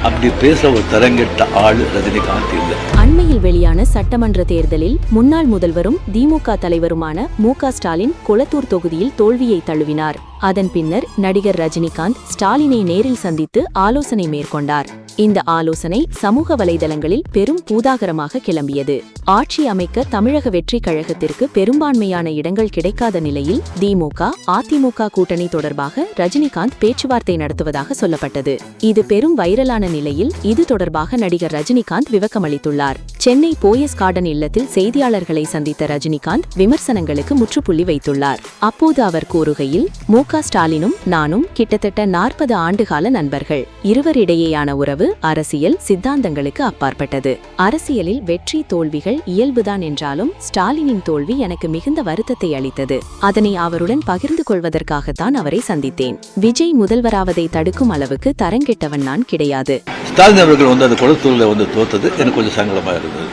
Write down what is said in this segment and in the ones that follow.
அப்படி பேச ஒரு தரங்கெட்ட ஆள் ரஜினிகாந்த் இல்லை. அண்மையில் வெளியான சட்டமன்ற தேர்தலில் முன்னாள் முதல்வரும் திமுக தலைவருமான மு.க. ஸ்டாலின் கொளத்தூர் தொகுதியில் தோல்வியை தழுவினார். அதன் பின்னர் நடிகர் ரஜினிகாந்த் ஸ்டாலினை நேரில் சந்தித்து ஆலோசனை மேற்கொண்டார். இந்த ஆலோசனை சமூக வலைதளங்களில் பெரும் பூதாகரமாக கிளம்பியது. ஆட்சி அமைக்க தமிழக வெற்றி கழகத்திற்கு பெரும்பான்மையான இடங்கள் கிடைக்காத நிலையில் திமுக அதிமுக கூட்டணி தொடர்பாக ரஜினிகாந்த் பேச்சுவார்த்தை நடத்துவதாக சொல்லப்பட்டது. இது பெரும் வைரலான நிலையில் இது தொடர்பாக நடிகர் ரஜினிகாந்த் விளக்கமளித்துள்ளார். சென்னை போயஸ் கார்டன் இல்லத்தில் செய்தியாளர்களை சந்தித்த ரஜினிகாந்த் விமர்சனங்களுக்கு முற்றுப்புள்ளி வைத்துள்ளார். அப்போது அவர் கூறுகையில், மு.க. ஸ்டாலினும் நானும் கிட்டத்தட்ட 40 ஆண்டுகால நண்பர்கள். இருவரிடையேயான உறவு அரசியல் சித்தாந்தங்களுக்கு அப்பாற்பட்டது. அரசியலில் வெற்றி தோல்விகள் இயல்புதான் என்றாலும் ஸ்டாலினின் தோல்வி எனக்கு மிகுந்த வருத்தத்தை அளித்தது. அதனை அவருடன் பகிர்ந்து கொள்வதற்காகத்தான் அவரை சந்தித்தேன். விஜய் முதல்வராவதை தடுக்கும் அளவுக்கு தரங்கெட்டவன் நான் கிடையாது. ஸ்டாலின் அவர்கள் அந்த கொளத்தூர்ல தோத்தது எனக்கு கொஞ்சம் சங்கடமா இருந்தது.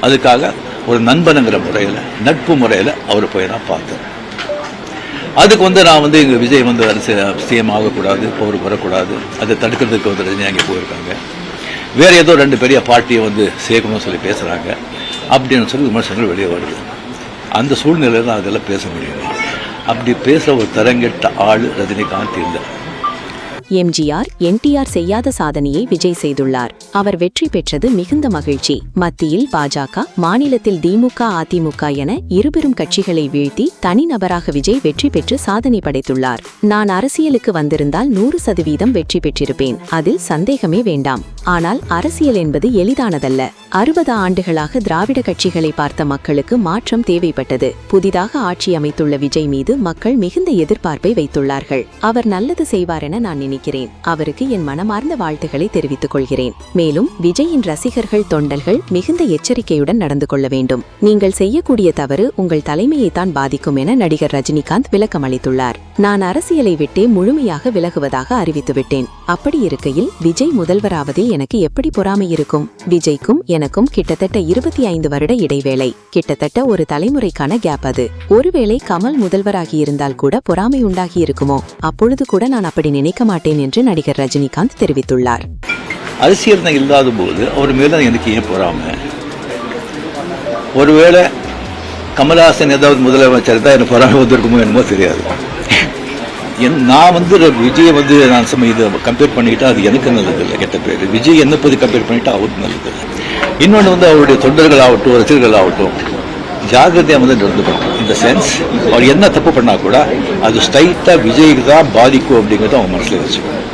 அதுக்காக ஒரு நண்பனுங்கிற முறையில் நட்பு முறையில் அவர் போய் நான் பார்த்தேன். அதுக்கு நான் இங்கே விஜய் சிஎம் ஆகக்கூடாது, போருக்கு வரக்கூடாது, அதை தடுக்கிறதுக்கு ரஜினி அங்கே போயிருக்காங்க. வேறு ஏதோ 2 பெரிய பார்ட்டியை சேர்க்கணும்னு சொல்லி பேசுகிறாங்க அப்படின்னு சொல்லி விமர்சனங்கள் வெளியே வருது. அந்த சூழ்நிலையில் நான் அதெல்லாம் பேச முடியும். அப்படி பேச ஒரு தரங்கெட்ட ஆள் ரஜினிகாந்த் இல்லை. எம்ஜிஆர் என்டிஆர் செய்யாத சாதனையை விஜய் செய்துள்ளார். அவர் வெற்றி பெற்றது மிகுந்த மகிழ்ச்சி. மத்தியில் பாஜக, மாநிலத்தில் திமுக அதிமுக என இருபெரும் கட்சிகளை வீழ்த்தி தனிநபராக விஜய் வெற்றி பெற்று சாதனை படைத்துள்ளார். நான் அரசியலுக்கு வந்திருந்தால் 100% வெற்றி பெற்றிருப்பேன், அதில் சந்தேகமே வேண்டாம். ஆனால் அரசியல் என்பது எளிதானதல்ல. 60 ஆண்டுகளாக திராவிட கட்சிகளை பார்த்த மக்களுக்கு மாற்றம் தேவைப்பட்டது. புதிதாக ஆட்சி அமைத்துள்ள விஜய் மீது மக்கள் மிகுந்த எதிர்பார்ப்பை வைத்துள்ளார்கள். அவர் நல்லது செய்வார் என நான் நினைக்கிறேன். அவருக்கு என் மனமார்ந்த வாழ்த்துக்களை தெரிவித்துக் கொள்கிறேன். மேலும் விஜயின் ரசிகர்கள் தொண்டர்கள் மிகுந்த எச்சரிக்கையுடன் நடந்து கொள்ள வேண்டும். நீங்கள் செய்யக்கூடிய தவறு உங்கள் தலைமையை தான் பாதிக்கும் என நடிகர் ரஜினிகாந்த் விளக்கமளித்துள்ளார். நான் அரசியலை விட்டே முழுமையாக விலகுவதாக அறிவித்துவிட்டேன். அப்படி இருக்கையில் விஜய் முதல்வராவதில் எனக்கு எப்படி பொறாமை இருக்கும்? விஜய்க்கும் எனக்கும் கிட்டத்தட்ட 25 வருட இடைவேளை, கிட்டத்தட்ட ஒரு தலைமுறைக்கான கேப். அது ஒருவேளை கமல் முதல்வராகி இருந்தால் கூட பொறாமை உண்டாகி இருக்குமோ? அப்பொழுது கூட நான் அப்படி நினைக்க மாட்டேன் என்று நடிகர் ரஜினிகாந்த் தெரிவித்துள்ளார். அரசியல் இல்லாத போது அவர் மேல எனக்கு ஏன் பொறாமை? ஒருவேளை கமல்ஹாசன் ஏதாவது முதலமைச்சர் தான் எனக்கு பொறாமை வந்திருக்குமோ என்னமோ தெரியாது. நான் விஜய் நான் இதை கம்பேர் பண்ணிக்கிட்டா அது எனக்கு நல்லது இல்லை, கெட்ட பேர். விஜய் என்ன போது கம்பேர் பண்ணிட்டா அவருக்கு நல்லது இல்லை. இன்னொன்று அவருடைய தொண்டர்கள் ஆகட்டும் ரசிகர்கள் ஆகட்டும் ஜாகிரதையாக நடந்துக்கணும். இந்த சென்ஸ் அவர் என்ன தப்பு பண்ணா கூட அது ஸ்ட்ரைட்டாக விஜய்க்கு தான் பாதிக்கும் அப்படிங்கிறது அவங்க மனசில் வச்சுக்கணும்.